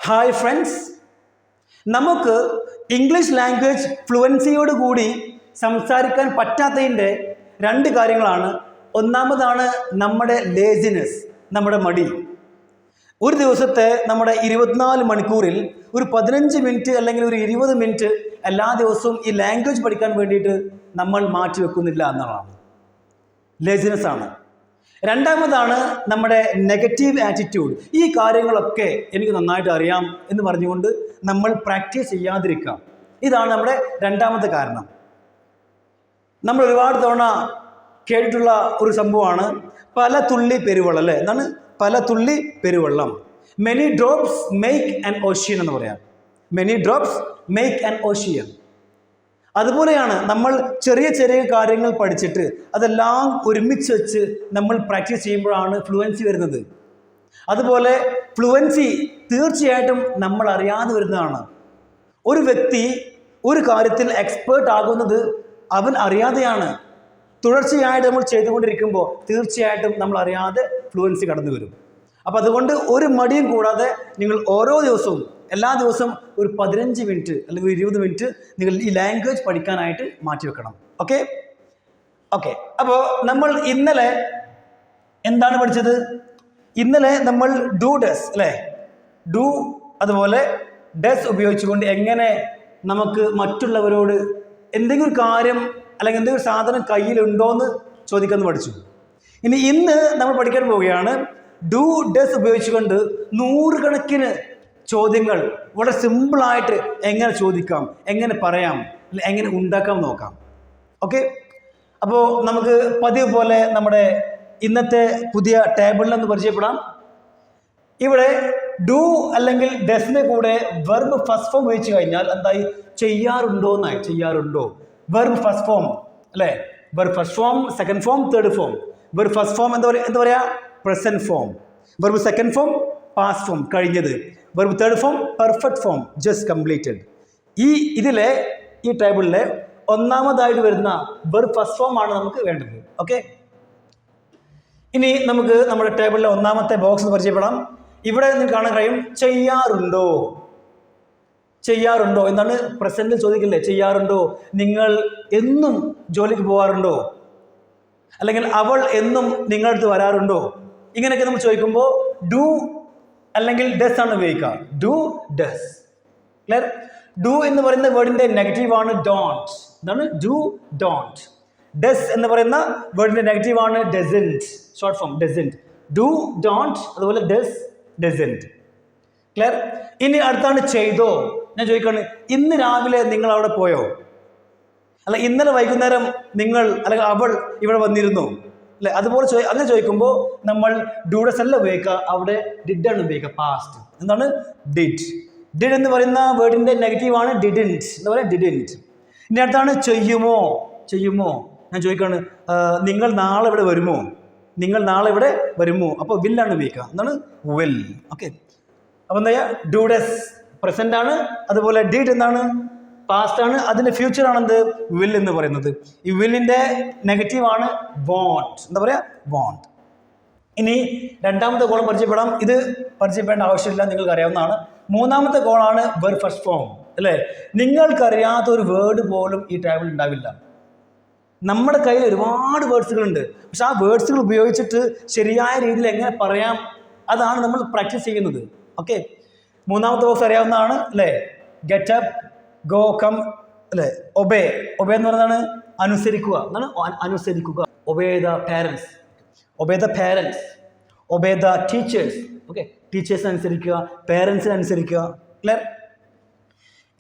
Hi friends, നമുക്ക് English language ഫ്ലുവൻസിയോട് കൂടി സംസാരിക്കാൻ പറ്റാത്തതിൻ്റെ രണ്ട് കാര്യങ്ങളാണ്. ഒന്നാമതാണ് നമ്മുടെ ലേസിനെസ്, നമ്മുടെ മടി. ഒരു ദിവസത്തെ നമ്മുടെ 24 മണിക്കൂറിൽ ഒരു 15 മിനിറ്റ് അല്ലെങ്കിൽ ഒരു 20 മിനിറ്റ് എല്ലാ ദിവസവും ഈ ലാംഗ്വേജ് പഠിക്കാൻ വേണ്ടിയിട്ട് നമ്മൾ മാറ്റി വെക്കുന്നില്ല എന്നുള്ളതാണ്. ലേസിനെസ് ആണ്. രണ്ടാമതാണ് നമ്മുടെ നെഗറ്റീവ് ആറ്റിറ്റ്യൂഡ്. ഈ കാര്യങ്ങളൊക്കെ എനിക്ക് നന്നായിട്ട് അറിയാം എന്ന് പറഞ്ഞുകൊണ്ട് നമ്മൾ പ്രാക്ടീസ് ചെയ്യാതിരിക്കാം. ഇതാണ് നമ്മുടെ രണ്ടാമത്തെ കാരണം. നമ്മൾ ഒരുപാട് തവണ കേട്ടിട്ടുള്ള ഒരു സംഭവമാണ് പല തുള്ളി പെരുവെള്ളം, അല്ലേ? എന്താണ് പല തുള്ളി പെരുവെള്ളം? Many drops make an ocean എന്ന് പറയാം. Many drops make an ocean. അതുപോലെയാണ് നമ്മൾ ചെറിയ ചെറിയ കാര്യങ്ങൾ പഠിച്ചിട്ട് അതെല്ലാം ഒരുമിച്ച് വെച്ച് നമ്മൾ പ്രാക്ടീസ് ചെയ്യുമ്പോഴാണ് ഫ്ലുവൻസി വരുന്നത്. അതുപോലെ ഫ്ലുവൻസി തീർച്ചയായിട്ടും നമ്മൾ അറിയാതെ വരുന്നതാണ്. ഒരു വ്യക്തി ഒരു കാര്യത്തിൽ എക്സ്പേർട്ട് ആകുന്നത് അവൻ അറിയാതെയാണ്. തുടർച്ചയായിട്ട് നമ്മൾ ചെയ്തുകൊണ്ടിരിക്കുമ്പോൾ തീർച്ചയായിട്ടും നമ്മൾ അറിയാതെ ഫ്ലുവൻസി കടന്നു വരും. അപ്പോൾ അതുകൊണ്ട് ഒരു മടിയും കൂടാതെ നിങ്ങൾ ഓരോ ദിവസവും, എല്ലാ ദിവസവും ഒരു 15 മിനിറ്റ് അല്ലെങ്കിൽ 20 മിനിറ്റ് നിങ്ങൾ ഈ ലാംഗ്വേജ് പഠിക്കാനായിട്ട് മാറ്റിവെക്കണം. ഓക്കെ. അപ്പോൾ നമ്മൾ ഇന്നലെ എന്താണ് പഠിച്ചത്? ഇന്നലെ നമ്മൾ ഡു ഡസ്, അല്ലേ? ഡു അതുപോലെ ഡസ് ഉപയോഗിച്ചുകൊണ്ട് എങ്ങനെ നമുക്ക് മറ്റുള്ളവരോട് എന്തെങ്കിലും കാര്യം അല്ലെങ്കിൽ എന്തെങ്കിലും സാധനം കയ്യിലുണ്ടോയെന്ന് ചോദിക്കാമെന്ന് പഠിച്ചു. ഇന്ന് നമ്മൾ പഠിക്കാൻ പോവുകയാണ് ഡു ഡസ് ഉപയോഗിച്ചുകൊണ്ട് 100 കണക്കിന് ചോദ്യങ്ങൾ വളരെ സിമ്പിളായിട്ട് എങ്ങനെ ചോദിക്കാം, എങ്ങനെ പറയാം, എങ്ങനെ ഉണ്ടാക്കാം നോക്കാം. ഓക്കെ. അപ്പോൾ നമുക്ക് പതിവ് പോലെ നമ്മുടെ ഇന്നത്തെ പുതിയ ടേബിളിലൊന്ന് പരിചയപ്പെടാം. ഇവിടെ ഡു അല്ലെങ്കിൽ ഡസിൻ്റെ കൂടെ വെർബ് ഫസ്റ്റ് ഫോം ഉപയോഗിച്ച് കഴിഞ്ഞാൽ എന്തായി? ചെയ്യാറുണ്ടോ എന്നായി. ചെയ്യാറുണ്ടോ. വെർബ് ഫസ്റ്റ് ഫോം, അല്ലേ? Verb first form, second form, third form. Verb first form എന്താ പറയുക? Present form. Verb second form past form, കഴിഞ്ഞത്. Verb third form perfect form, just completed. ഇതിലെ ഈ ടേബിളിലെ ഒന്നാമതായിട്ട് വരുന്ന വെർബ് ഫസ്റ്റ് ഫോം ആണ് നമുക്ക് വേണ്ടത്. ഓക്കെ. ഇനി നമുക്ക് നമ്മുടെ ടേബിളിലെ ഒന്നാമത്തെ ബോക്സ് പരിചയപ്പെടാം. ഇവിടെ നിങ്ങൾക്ക് കാണാൻ കഴിയും ചെയ്യാറുണ്ടോ. ചെയ്യാറുണ്ടോ എന്താണ് പ്രസന്റിൽ ചോദിക്കില്ലേ? ചെയ്യാറുണ്ടോ? നിങ്ങൾ എന്നും ജോലിക്ക് പോകാറുണ്ടോ? അല്ലെങ്കിൽ അവൾ എന്നും നിങ്ങളുടെ അടുത്ത് വരാറുണ്ടോ? ഇങ്ങനെയൊക്കെ നമ്മൾ ചോദിക്കുമ്പോൾ ഡു അല്ലെങ്കിൽ ഡസ് ആണ് ഉപയോഗിക്കുക. Do does. ക്ലിയർ? ഡു എന്ന് പറയുന്ന വേർഡിന്റെ നെഗറ്റീവ് ആണ് ഡോണ്ട്. എന്താണ്? Do don't. ഡസ് എന്ന് പറയുന്ന വേർഡിന്റെ നെഗറ്റീവ് ആണ് doesn't, short form doesn't. Do don't അതുപോലെ ഡസ് ഡസൻറ്റ്. ക്ലിയർ? ഇനി അടുത്താണ് ചെയ്തോ. ഞാൻ ചോദിക്കുകയാണ്, ഇന്ന് രാവിലെ നിങ്ങൾ അവിടെ പോയോ? അല്ല, ഇന്നലെ വൈകുന്നേരം നിങ്ങൾ അല്ലെങ്കിൽ അവൾ ഇവിടെ വന്നിരുന്നോ? അല്ലെ? അതുപോലെ അങ്ങനെ ചോദിക്കുമ്പോൾ നമ്മൾ ഡൂഡസ് അല്ല ഉപയോഗിക്കുക, അവിടെ ഡിഡ് ആണ് ഉപയോഗിക്കുക. പാസ്റ്റ്. എന്താണ്? ഡിഡ്. ഡിഡ് എന്ന് പറയുന്ന വേർഡിന്റെ നെഗറ്റീവ് ആണ് ഡിഡിൻറ്റ്. എന്താ പറയുക? ഡിഡിൻറ്റ്. ഇനി അടുത്താണ് ചെയ്യുമോ. ചെയ്യുമോ. ഞാൻ ചോദിക്കുകയാണ്, നിങ്ങൾ നാളെ ഇവിടെ വരുമോ? നിങ്ങൾ നാളെ ഇവിടെ വരുമോ? അപ്പോൾ വില്ലാണ് ഉപയോഗിക്കുക. എന്താണ്? വിൽ. ഓക്കെ. അപ്പോൾ എന്താ ചെയ്യുക? ഡൂഡസ് പ്രസന്റ് ആണ്. അതുപോലെ ഡിഡ് എന്താണ്? പാസ്റ്റ് ആണ്. അതിന്റെ ഫ്യൂച്ചർ ആണെന്ത്? വിൽ എന്ന് പറയുന്നത്. ഈ വില്ലിന്റെ നെഗറ്റീവ് ആണ് വോണ്ട്. എന്താ പറയാ? വോണ്ട്. ഇനി രണ്ടാമത്തെ കോളം പരിചയപ്പെടാം. ഇത് പരിചയപ്പെടേണ്ട ആവശ്യമില്ല, നിങ്ങൾക്ക് അറിയാവുന്നതാണ്. മൂന്നാമത്തെ കോളാണ് വെർബ് ഫസ്റ്റ് ഫോം, അല്ലേ? നിങ്ങൾക്കറിയാത്ത ഒരു വേർഡ് പോലും ഈ ടേബിൾ ഉണ്ടാവില്ല. നമ്മുടെ കയ്യിൽ ഒരുപാട് വേർഡ്സുകളുണ്ട്. പക്ഷെ ആ വേർഡ്സുകൾ ഉപയോഗിച്ചിട്ട് ശരിയായ രീതിയിൽ എങ്ങനെ പറയാം, അതാണ് നമ്മൾ പ്രാക്ടീസ് ചെയ്യുന്നത്. ഓക്കെ. മൂന്നാമത്തെ ബോക്സ് അറിയാവുന്നതാണ്, അല്ലേ? ഗെറ്റ് അപ്പ്, ഗോ, കം, അല്ലേ? ഒബേ. ഒബേ എന്ന് പറയുന്നതാണ് അനുസരിക്കുക. എന്താണ്? അനുസരിക്കുക. Obey the parents. Obey the parents. Obey the teachers. Okay. ടീച്ചേഴ്സിനെ അനുസരിക്കുക, പാരൻസിനെ അനുസരിക്കുക. ക്ലിയർ?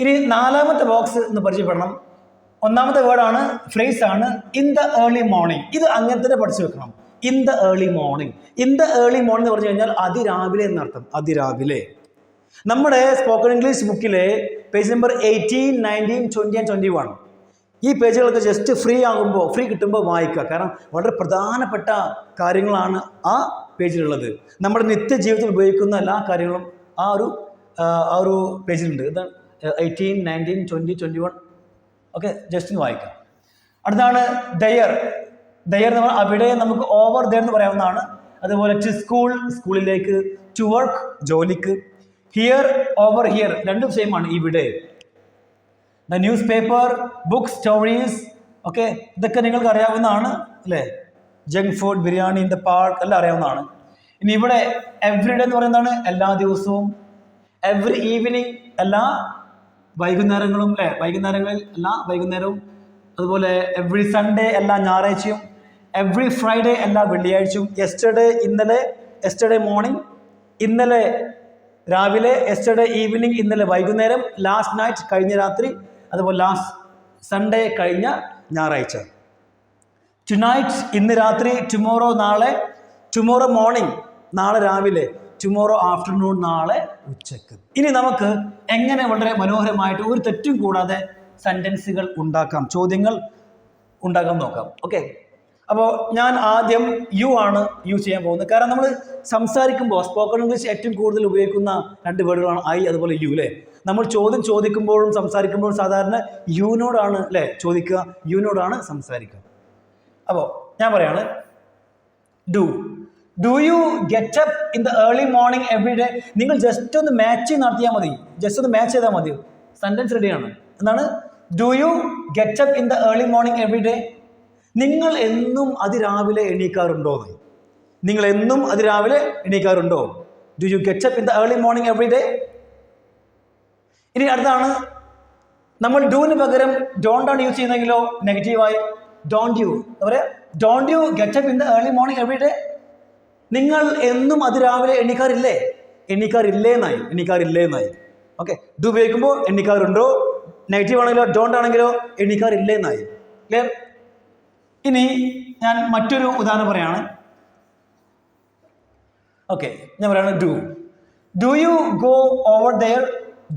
ഇനി നാലാമത്തെ ബോക്സ് എന്ന് പരിചയപ്പെടണം. ഒന്നാമത്തെ വേർഡാണ്, ഫ്രേസ് ആണ് ഇൻ ദ ഏർലി മോർണിംഗ്. ഇത് അങ്ങനെ തന്നെ പഠിച്ചു വെക്കണം. In the early morning. In the early morning എന്ന് പറഞ്ഞു കഴിഞ്ഞാൽ അതിരാവിലെ എന്നർത്ഥം. അതിരാവിലെ. നമ്മുടെ സ്പോക്കൺ ഇംഗ്ലീഷ് ബുക്കിലെ പേജ് നമ്പർ 18, 19, 20 and 21 ഈ പേജുകളൊക്കെ ജസ്റ്റ് ഫ്രീ കിട്ടുമ്പോൾ വായിക്കുക. കാരണം വളരെ പ്രധാനപ്പെട്ട കാര്യങ്ങളാണ് ആ പേജിലുള്ളത്. നമ്മുടെ നിത്യജീവിതത്തിൽ ഉപയോഗിക്കുന്ന എല്ലാ കാര്യങ്ങളും ആ ഒരു പേജിലുണ്ട്. ഇതാണ് 18, 19, 20, 21. ഓക്കെ. ജസ്റ്റ് വായിക്കാം. അടുത്താണ് ദയർ. ദയർ എന്ന് പറഞ്ഞാൽ അവിടെ നമുക്ക് ഓവർ ദയർ എന്ന് പറയാവുന്നതാണ്. അതുപോലെ ടു സ്കൂൾ, സ്കൂളിലേക്ക്. ടു വർക്ക്, ജോലിക്ക്. ഹിയർ, ഓവർ ഹിയർ രണ്ടും സെയിം ആണ്, ഇവിടെ. The news paper, book, stories, okay, ഇതൊക്കെ നിങ്ങൾക്ക് അറിയാവുന്നതാണ് അല്ലേ. Junk food, biryani in the park എല്ലാം അറിയാവുന്നതാണ്. ഇനി ഇവിടെ എവ്രി ഡേ എന്ന് പറയുന്നതാണ് എല്ലാ ദിവസവും. എവറി ഈവനിങ് എല്ലാ വൈകുന്നേരങ്ങളും അല്ലേ, വൈകുന്നേരങ്ങളിൽ എല്ലാ വൈകുന്നേരവും. അതുപോലെ എവറി സൺഡേ എല്ലാ ഞായറാഴ്ചയും. എവറി ഫ്രൈഡേ എല്ലാ വെള്ളിയാഴ്ചയും. യെസ്റ്റർഡേ ഇന്നലെ, യെസ്റ്റർഡേ മോർണിംഗ് ഇന്നലെ രാവിലെ, യെസ്റ്റർഡേ ഈവനിങ് ഇന്നലെ വൈകുന്നേരം, ലാസ്റ്റ് നൈറ്റ് കഴിഞ്ഞ രാത്രി, അതുപോലെ ലാസ്റ്റ് സൺഡേ കഴിഞ്ഞ ഞായറാഴ്ച. ടുനൈറ്റ് ഇന്ന് രാത്രി, ടുമോറോ നാളെ, ടുമോറോ മോർണിംഗ് നാളെ രാവിലെ, ടുമോറോ ആഫ്റ്റർനൂൺ നാളെ ഉച്ചക്ക്. ഇനി നമുക്ക് എങ്ങനെ വളരെ മനോഹരമായിട്ട് ഒരു തെറ്റും കൂടാതെ സെൻറ്റൻസുകൾ ഉണ്ടാക്കാം, ചോദ്യങ്ങൾ ഉണ്ടാക്കാൻ നോക്കാം. ഓക്കെ, അപ്പോൾ ഞാൻ ആദ്യം യു ആണ് യൂസ് ചെയ്യാൻ പോകുന്നത്. കാരണം നമ്മൾ സംസാരിക്കുമ്പോൾ സ്പോക്കൺ ഇംഗ്ലീഷ് ഏറ്റവും കൂടുതൽ ഉപയോഗിക്കുന്ന രണ്ട് വേർഡുകളാണ് ഐ അതുപോലെ യു അല്ലേ. നമ്മൾ ചോദ്യം ചോദിക്കുമ്പോഴും സംസാരിക്കുമ്പോഴും സാധാരണ യുവിനോടാണ് അല്ലേ ചോദിക്കുക, യുവിനോടാണ് സംസാരിക്കുക. അപ്പോൾ ഞാൻ പറയാണ്, do you get up in the early morning every day. നിങ്ങൾ ജസ്റ്റ് ഒന്ന് മാച്ച് നടത്തിയാൽ മതി, ജസ്റ്റ് ഒന്ന് മാച്ച് ചെയ്താൽ മതി, സെൻറ്റൻസ് റെഡിയാണ്. എന്താണ്? Do you get up in the early morning every day. നിങ്ങൾ എന്നും അതിരാവിലെ എണീക്കാറുണ്ടോ? നിങ്ങൾ എന്നും അതിരാവിലെ എണീക്കാറുണ്ടോ? Do you get up in the early morning every day. ഇനി അടുത്താണ്, നമ്മൾ ഡൂന് പകരം ഡോണ്ട് ആണ് യൂസ് ചെയ്യുന്നെങ്കിലോ നെഗറ്റീവായി ഡോണ്ട് യു. എന്താ പറയുക? Don't you get up in the early morning every day. നിങ്ങൾ എന്നും അതിരാവിലെ എണീക്കാറില്ലേ? എണീക്കാറില്ലേന്നായി, എണീക്കാറില്ലേന്നായി. ഓക്കെ, ഡു ഉപയോഗിക്കുമ്പോൾ എണീക്കാറുണ്ടോ, നെഗറ്റീവ് ആണെങ്കിലോ ഡോണ്ട് ആണെങ്കിലോ എണീക്കാറില്ലേന്നായി. ക്ലിയർ? ഇനി ഞാൻ മറ്റൊരു ഉദാഹരണം പറയാണ്. ഓക്കെ, ഞാൻ പറയാണ് do you go over there.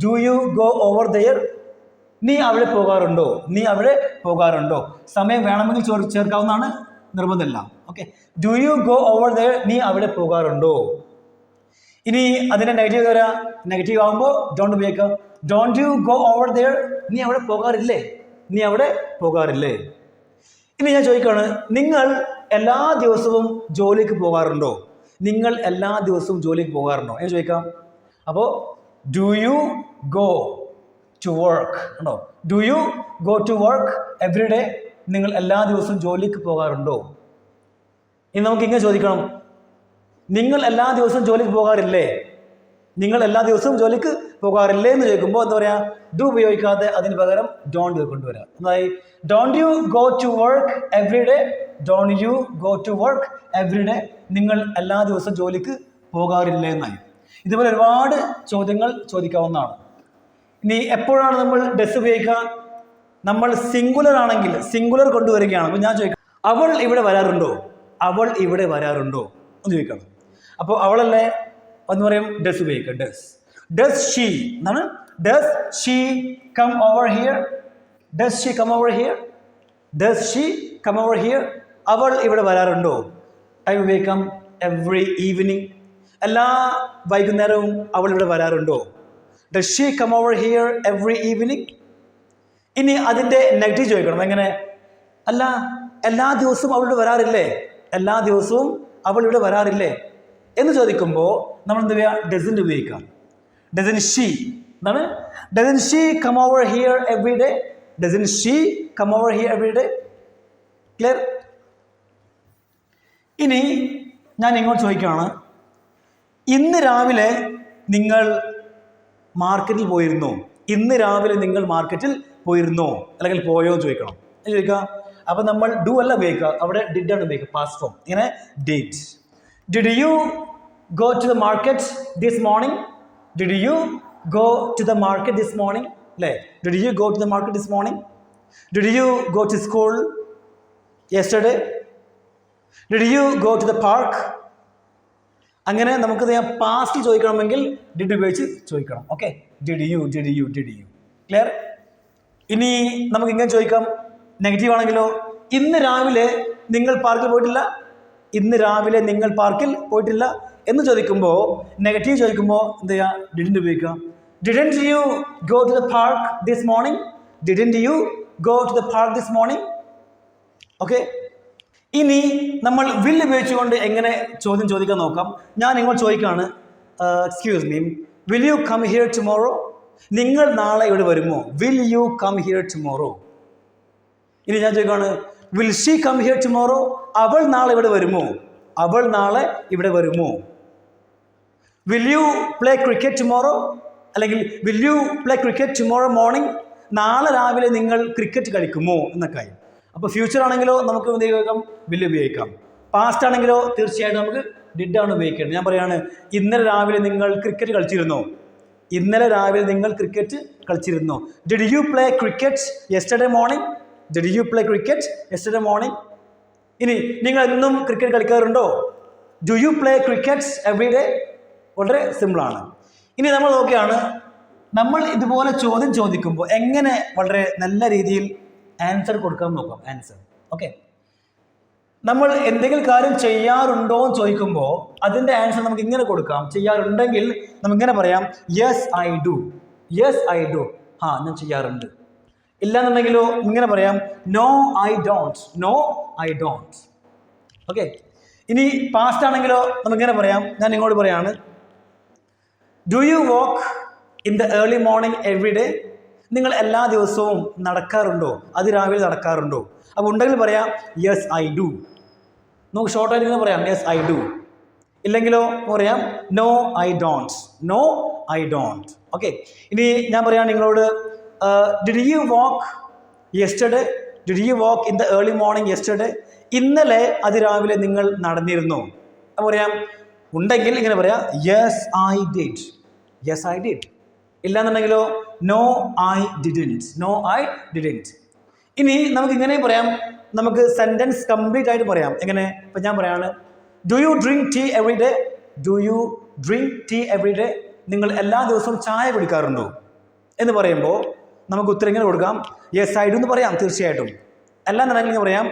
Do you go over there. നീ അവിടെ പോകാറുണ്ടോ? നീ അവിടെ പോകാറുണ്ടോ. സമയം വേണമെങ്കിൽ ചേർക്കാവുന്നതാണ്, നിർബന്ധമില്ല. Okay, do you go over there. നീ അവിടെ പോകാറുണ്ടോ. ഇനി അതിൻ്റെ നെഗറ്റീവ് വരാം, നെഗറ്റീവ് ആകുമ്പോൾ ഡോണ്ട് ഉപയോഗിക്കാം. Don't you go over there. നീ അവിടെ പോകാറില്ലേ? നീ അവിടെ പോകാറില്ലേ. ഇനി ഞാൻ ചോദിക്കുകയാണ്, നിങ്ങൾ എല്ലാ ദിവസവും ജോലിക്ക് പോകാറുണ്ടോ? നിങ്ങൾ എല്ലാ ദിവസവും ജോലിക്ക് പോകാറുണ്ടോ എന്ന് ചോദിക്കാം. അപ്പോൾ do you go to work ഉണ്ടോ? Do you go to work every day. നിങ്ങൾ എല്ലാ ദിവസവും ജോലിക്ക് പോകാറുണ്ടോ. ഇനി നമുക്ക് ഇങ്ങനെ ചോദിക്കണം, നിങ്ങൾ എല്ലാ ദിവസവും ജോലിക്ക് പോകാറില്ലേ? നിങ്ങൾ എല്ലാ ദിവസവും ജോലിക്ക് പോകാറില്ലേ എന്ന് ചോദിക്കുമ്പോൾ എന്താ പറയുക? ഡു ഉപയോഗിക്കാതെ അതിന് പകരം ഡോണ്ട് കൊണ്ടുവരാം. അതായി don't you go to work every day. Don't you go to work every day. നിങ്ങൾ എല്ലാ ദിവസവും ജോലിക്ക് പോകാറില്ലേ എന്നായി. ഇതുപോലെ ഒരുപാട് ചോദ്യങ്ങൾ ചോദിക്കാവുന്നതാണ്. ഇനി എപ്പോഴാണ് നമ്മൾ ഡസ് ഉപയോഗിക്കുക? നമ്മൾ സിംഗുലർ ആണെങ്കിൽ സിംഗുലർ കൊണ്ടുവരികയാണ്. അപ്പോൾ ഞാൻ ചോദിക്കാം, അവൾ ഇവിടെ വരാറുണ്ടോ? അവൾ ഇവിടെ വരാറുണ്ടോ എന്ന് ചോദിക്കണം. അപ്പോൾ അവളല്ലേ എന്ന് പറയും, ഡസ് ഉപയോഗിക്കുക. ഡസ് ഷീ എന്നാണ്. Does she come over here. Does she come over here. Does she come over here. അവൾ ഇവിടെ വരാറുണ്ടോ? ടൈം ഉപയോഗിക്കാം. Every evening. എല്ലാ വൈകുന്നേരവും അവൾ ഇവിടെ വരാറുണ്ടോ? Does she come over here every evening. ഇനി അതിൻ്റെ നെഗറ്റീവ് ചോദിക്കണം. എങ്ങനെ? അല്ല, എല്ലാ ദിവസവും അവൾ ഇവിടെ വരാറില്ലേ? എല്ലാ ദിവസവും അവൾ ഇവിടെ വരാറില്ലേ എന്ന് ചോദിക്കുമ്പോൾ നമ്മൾ എന്ത് ചെയ്യുക? ഡസൻറ്റ് ഉപയോഗിക്കാം. ഡസൻറ്റ് ഷീ എന്താണ്? Doesn't she come over here every day. Doesn't she come over here every day. Clear? ഇനി ഞാൻ ഇങ്ങോട്ട് ചോദിക്കുകയാണ്, ഇന്ന് രാവിലെ നിങ്ങൾ മാർക്കറ്റിൽ പോയിരുന്നോ? ഇന്ന് രാവിലെ നിങ്ങൾ മാർക്കറ്റിൽ പോയിരുന്നോ അല്ലെങ്കിൽ പോയോ എന്ന് ചോദിക്കണം. ചോദിക്കാം. അപ്പം നമ്മൾ ഡു അല്ല ഉപയോഗിക്കുക, അവിടെ ഡിഡ് ആണ് ഉപയോഗിക്കുക, പാസ്റ്റ് ഫോം. ഇങ്ങനെ did. Did you go to the market this morning? Did you go to the market this morning? Did you go to the market this morning? Did you go to school yesterday? Did you go to the park? അങ്ങനെ നമുക്ക് past ചോദിക്കണമെങ്കിൽ did ഉപയോഗിച്ച് ചോദിക്കണം. Okay, did you. Clear? ഇനി നമുക്ക് ഇങ്ങനെ ചോദിക്കാം, negative ആണെങ്കിലോ, ഇന്ന് രാവിലെ നിങ്ങൾ പാർക്കിൽ പോയിട്ടില്ല. ഇന്ന് രാവിലെ നിങ്ങൾ പാർക്കിൽ പോയിട്ടില്ല എന്ന് ചോദിക്കുമ്പോൾ, നെഗറ്റീവ് ചോദിക്കുമ്പോൾ എന്ത് ചെയ്യുക? ഡിഡൻറ്റ് ഉപയോഗിക്കുക. Didn't you go to the park this morning. Didn't you go to the park this morning. Okay, ഇനി നമ്മൾ വിൽ ഉപയോഗിച്ചുകൊണ്ട് എങ്ങനെ ചോദ്യം ചോദിക്കാൻ നോക്കാം. ഞാൻ ഇങ്ങോട്ട് ചോദിക്കുകയാണ്, excuse me, will you come here tomorrow? നിങ്ങൾ നാളെ ഇവിടെ വരുമോ? Will you come here tomorrow? ഇനി ഞാൻ ചോദിക്കുകയാണ്, will she come here tomorrow? അവൾ നാളെ ഇവിടെ വരുമോ? അവൾ നാളെ ഇവിടെ വരുമോ? Will you play cricket tomorrow? അല്ലെങ്കിൽ will you play cricket tomorrow morning? നാളെ രാവിലെ നിങ്ങൾ ക്രിക്കറ്റ് കളിക്കുമോ എന്നൊക്കെ. അപ്പോൾ ഫ്യൂച്ചർ ആണെങ്കിലോ നമുക്ക് എന്ത് ഉപയോഗിക്കാം? വിൽ ഉപയോഗിക്കാം. പാസ്റ്റ് ആണെങ്കിലോ തീർച്ചയായിട്ടും നമുക്ക് ഡിഡ് ആണ് ഉപയോഗിക്കേണ്ടത്. ഞാൻ പറയാണ്, ഇന്നലെ രാവിലെ നിങ്ങൾ ക്രിക്കറ്റ് കളിച്ചിരുന്നോ? ഇന്നലെ രാവിലെ നിങ്ങൾ ക്രിക്കറ്റ് കളിച്ചിരുന്നോ? Did you play cricket yesterday morning? Did you play cricket yesterday morning? ഇനി നിങ്ങൾ എന്നും ക്രിക്കറ്റ് കളിക്കാറുണ്ടോ? Do you play cricket every day? വളരെ സിമ്പിളാണ്. ഇനി നമ്മൾ നോക്കുകയാണ്, നമ്മൾ ഇതുപോലെ ചോദ്യം ചോദിക്കുമ്പോൾ എങ്ങനെ വളരെ നല്ല രീതിയിൽ ആൻസർ കൊടുക്കാൻ നോക്കാം. Answer okay. നമ്മൾ എന്തെങ്കിലും കാര്യം ചെയ്യാറുണ്ടോ എന്ന് ചോദിക്കുമ്പോൾ അതിൻ്റെ ആൻസർ നമുക്ക് ഇങ്ങനെ കൊടുക്കാം. ചെയ്യാറുണ്ടെങ്കിൽ നമുക്കിങ്ങനെ പറയാം, yes I do. Yes I do. ഞാൻ ചെയ്യാറുണ്ട്. ഇല്ലാന്നുണ്ടെങ്കിലോ ഇങ്ങനെ പറയാം, no I don't. No I don't. Okay. ഇനി പാസ്റ്റ് ആണെങ്കിലോ നമുക്കിങ്ങനെ പറയാം. ഞാൻ നിങ്ങളോട് പറയാണ്, do you walk in the early morning every day? നിങ്ങൾ എല്ലാ ദിവസവും നടക്കാറുണ്ടോ? അതിരാവിലെ നടക്കാറുണ്ടോ? അപ്പോൾ ഉണ്ടെങ്കിൽ പറയാം, യെസ് ഐ ഡു. നമുക്ക് ഷോർട്ടായിട്ട് ഇങ്ങനെ പറയാം, യെസ് ഐ ഡു. ഇല്ലെങ്കിലോ പറയാം, no I don't. No I don't. Okay. ഇനി ഞാൻ പറയാം നിങ്ങളോട്, did you walk yesterday? Did you walk in the early morning yesterday? ഇന്നലെ അതിരാവിലെ നിങ്ങൾ നടന്നിരുന്നോ? അപ്പോൾ പറയാം, ഉണ്ടെങ്കിൽ ഇങ്ങനെ പറയാം, yes I did. Yes I did. ഇല്ലാന്നുണ്ടെങ്കിലോ no I didn't. No I didn't. ഇനി നമുക്ക് ഇങ്ങനെയും പറയാം, നമുക്ക് സെൻറ്റൻസ് കംപ്ലീറ്റ് ആയിട്ട് പറയാം. എങ്ങനെ? ഇപ്പം ഞാൻ പറയാണ്, do you drink tea every day? Do you drink tea every day? നിങ്ങൾ എല്ലാ ദിവസവും ചായ കുടിക്കാറുണ്ടോ എന്ന് പറയുമ്പോൾ നമുക്ക് ഉത്തരം ഇങ്ങനെ കൊടുക്കാം, യെസ് ഐ ഡു എന്ന് പറയാം തീർച്ചയായിട്ടും. അല്ലാന്നുണ്ടെങ്കിൽ പറയാം,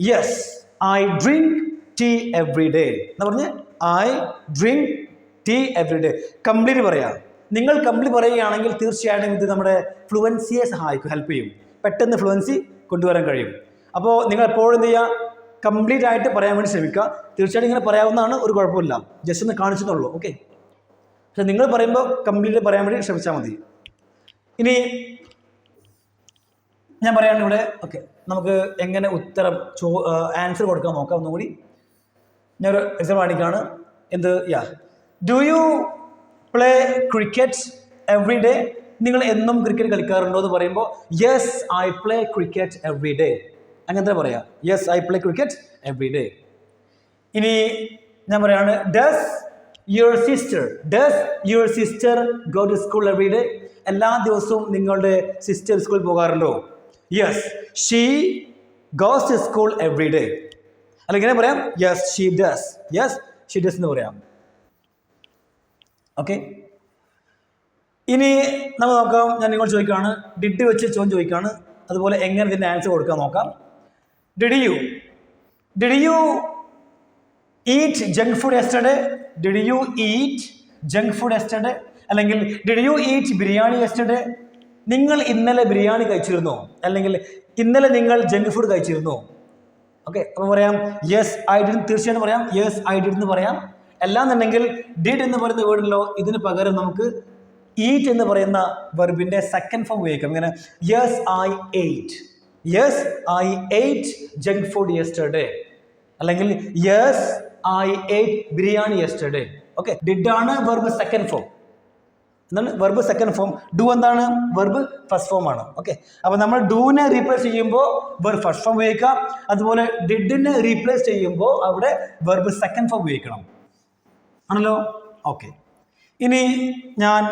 yes I drink tea every day എന്ന് പറഞ്ഞ് I drink tea every day complete പറയാം. നിങ്ങൾ കംപ്ലീറ്റ് പറയുകയാണെങ്കിൽ തീർച്ചയായിട്ടും ഇത് നമ്മുടെ ഫ്ലുവൻസിയെ സഹായിക്കും, ഹെൽപ്പ് ചെയ്യും. പെട്ടെന്ന് ഫ്ലുവൻസി കൊണ്ടുവരാൻ കഴിയും. അപ്പോൾ നിങ്ങൾ എപ്പോഴും എന്ത് ചെയ്യുക, കംപ്ലീറ്റ് ആയിട്ട് പറയാൻ വേണ്ടി ശ്രമിക്കുക. തീർച്ചയായിട്ടും ഇങ്ങനെ പറയാവുന്നതാണ്, ഒരു കുഴപ്പമില്ല. ജസ്റ്റ് ഒന്ന് കാണിച്ചെന്നുള്ളൂ. ഓക്കെ. പക്ഷെ നിങ്ങൾ പറയുമ്പോൾ കംപ്ലീറ്റ് പറയാൻ വേണ്ടി ശ്രമിച്ചാൽ മതി. ഇനി ഞാൻ പറയാണ് ഇവിടെ. ഓക്കെ, നമുക്ക് എങ്ങനെ ഉത്തരം ആൻസർ കൊടുക്കാൻ നോക്കാം. ഒന്നുകൂടി ഞാനൊരു എക്സാമ്പിൾ കാണിക്കുകയാണ്. എന്ത്? Do you play cricket every day? നിങ്ങൾ എന്നും ക്രിക്കറ്റ് കളിക്കാറുണ്ടോ എന്ന് പറയുമ്പോൾ yes I play cricket every day. അങ്ങനത്തെ പറയാം, yes I play cricket every day. ഇനി ഞാൻ പറയാണ്, does your sister go to school every day? എല്ലാ ദിവസവും നിങ്ങളുടെ സിസ്റ്റർ സ്കൂളിൽ പോകാറുണ്ടോ? Yes she goes to school every day. അല്ലെങ്കിൽ ഇങ്ങനെ പറയാം, yes she does. Yes she does എന്ന് പറയാം. ഓക്കെ. ഇനി നമ്മൾ നോക്കാം. ഞാൻ നിങ്ങൾ ചോദിക്കുകയാണ്, ഡിഡ് വെച്ച് ചോദിക്കുകയാണ്. അതുപോലെ എങ്ങനെ ഇതിൻ്റെ ആൻസർ കൊടുക്കാൻ നോക്കാം. Did you eat junk food yesterday? Did you eat junk food yesterday? അല്ലെങ്കിൽ did you eat biryani yesterday? നിങ്ങൾ ഇന്നലെ ബിരിയാണി കഴിച്ചിരുന്നോ? അല്ലെങ്കിൽ ഇന്നലെ നിങ്ങൾ ജങ്ക് ഫുഡ് കഴിച്ചിരുന്നോ? ഓക്കെ. അപ്പോൾ പറയാം, യെസ് ഐ ഡിഡ്. തീർച്ചയായിട്ടും പറയാം, യെസ് ഐ ഡിഡ് എന്ന് പറയാം. അല്ലാന്നുണ്ടെങ്കിൽ ഡിഡ് എന്ന് പറയുന്ന വേർഡല്ലോ, ഇതിന് പകരം നമുക്ക് ഈറ്റ് എന്ന് പറയുന്ന വെർബിൻ്റെ സെക്കൻഡ് ഫോം ഉപയോഗിക്കാം. ഇങ്ങനെ yes I ate. Yes I ate junk food yesterday. അല്ലെങ്കിൽ yes I ate biryani yesterday. Okay. Did ആണ് വെർബ് സെക്കൻഡ് ഫോം. എന്താണ് വെർബ് സെക്കൻഡ് ഫോം? ഡു എന്താണ്? വെർബ് ഫസ്റ്റ് ഫോം ആണ്. ഓക്കെ. അപ്പോൾ നമ്മൾ ഡൂനെ റീപ്ലേസ് ചെയ്യുമ്പോൾ വെർബ് ഫസ്റ്റ് ഫോം ഉപയോഗിക്കാം. അതുപോലെ ഡിഡിനെ റീപ്ലേസ് ചെയ്യുമ്പോൾ അവിടെ വെർബ് സെക്കൻഡ് ഫോം ഉപയോഗിക്കണം. ആണല്ലോ? ഓക്കെ. ഇനി ഞാൻ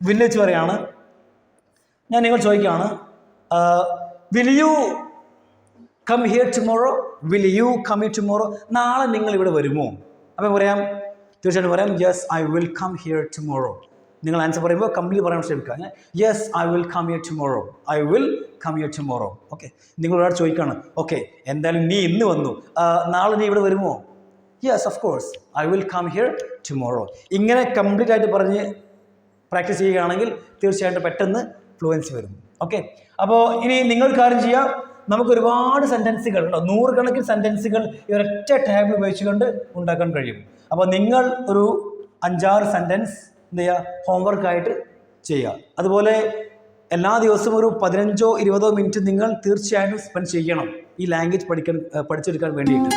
വില്ലേജ് പറയാണ്. ഞാൻ നിങ്ങൾ ചോദിക്കുകയാണ്, will you come here tomorrow? Will you come here tomorrow? നാളെ നിങ്ങൾ ഇവിടെ വരുമോ? അപ്പോൾ പറയാം, തീർച്ചയായിട്ടും പറയാം, yes I will come here tomorrow. നിങ്ങൾ ആൻസർ പറയുമ്പോൾ കംപ്ലീറ്റ് പറയാൻ ശ്രമിക്കുക. Yes I will come here tomorrow. I will come here tomorrow. Okay. നിങ്ങൾ ഒരാൾ ചോദിക്കുകയാണ്, ഓക്കെ എന്തായാലും നീ ഇന്ന് വന്നു, നാളെ നീ ഇവിടെ വരുമോ? Yes of course I will come here tomorrow. ഇങ്ങനെ കംപ്ലീറ്റ് ആയിട്ട് പറഞ്ഞ് പ്രാക്ടീസ് ചെയ്യുകയാണെങ്കിൽ തീർച്ചയായിട്ടും പെട്ടെന്ന് ഫ്ലുവൻസി വരും. ഓക്കെ. അപ്പോൾ ഇനി നിങ്ങൾ കാര്യം ചെയ്യാം, നമുക്ക് ഒരുപാട് സെൻറ്റൻസുകൾ ഉണ്ടോ, നൂറുകണക്കിന് സെൻറ്റൻസുകൾ ഈ ഒരൊറ്റ ടാബിൾ ഉപയോഗിച്ചുകൊണ്ട് ഉണ്ടാക്കാൻ കഴിയും. അപ്പോൾ നിങ്ങൾ ഒരു 5-6 സെൻറ്റൻസ് എന്ത് ചെയ്യുക, ഹോംവർക്കായിട്ട് ചെയ്യുക. അതുപോലെ എല്ലാ ദിവസവും ഒരു 15-20 മിനിറ്റ് നിങ്ങൾ തീർച്ചയായിട്ടും സ്പെൻഡ് ചെയ്യണം ഈ ലാംഗ്വേജ് പഠിച്ചെടുക്കാൻ വേണ്ടിയിട്ട്.